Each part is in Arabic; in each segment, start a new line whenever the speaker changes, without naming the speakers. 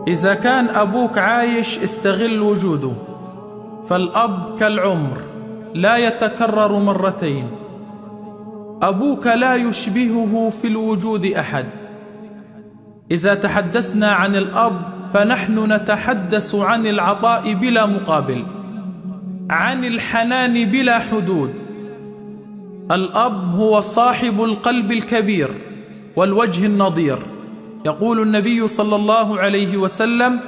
إذا كان أبوك عايش استغل وجوده، فالأب كالعمر لا يتكرر مرتين. أبوك لا يشبهه في الوجود أحد. إذا تحدثنا عن الأب فنحن نتحدث عن العطاء بلا مقابل، عن الحنان بلا حدود. الأب هو صاحب القلب الكبير والوجه النضير. يقول النبي صلى الله عليه وسلم: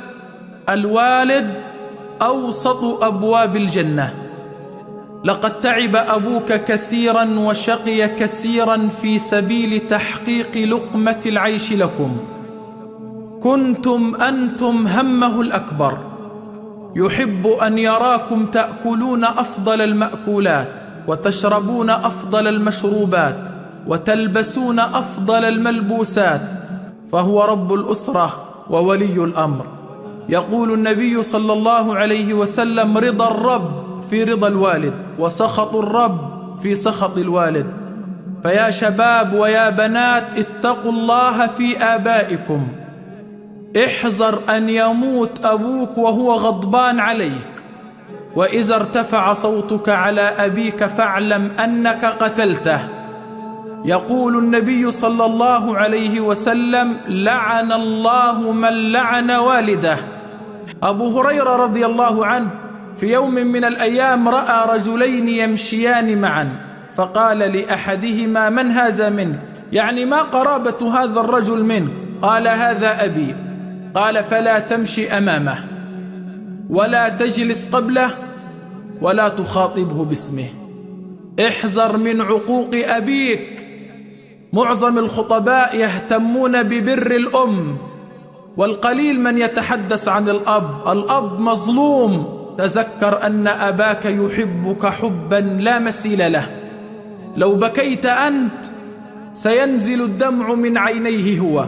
الوالد أوسط أبواب الجنة. لقد تعب أبوك كثيرا وشقي كثيرا في سبيل تحقيق لقمة العيش لكم. كنتم أنتم همه الأكبر. يحب أن يراكم تأكلون أفضل المأكولات، وتشربون أفضل المشروبات، وتلبسون أفضل الملبوسات، فهو رب الأسرة وولي الأمر. يقول النبي صلى الله عليه وسلم: رضا الرب في رضا الوالد، وسخط الرب في سخط الوالد. فيا شباب ويا بنات، اتقوا الله في آبائكم. احذر أن يموت أبوك وهو غضبان عليك، وإذا ارتفع صوتك على أبيك فاعلم أنك قتلته. يقول النبي صلى الله عليه وسلم: لعن الله من لعن والده. أبو هريرة رضي الله عنه في يوم من الأيام رأى رجلين يمشيان معا، فقال لأحدهما: من هذا منك؟ يعني ما قرابة هذا الرجل منه؟ قال: هذا أبي. قال: فلا تمشي أمامه، ولا تجلس قبله، ولا تخاطبه باسمه. احذر من عقوق أبيك. معظم الخطباء يهتمون ببر الأم، والقليل من يتحدث عن الأب. الأب مظلوم. تذكر أن أباك يحبك حبا لا مثيل له. لو بكيت أنت سينزل الدمع من عينيه هو.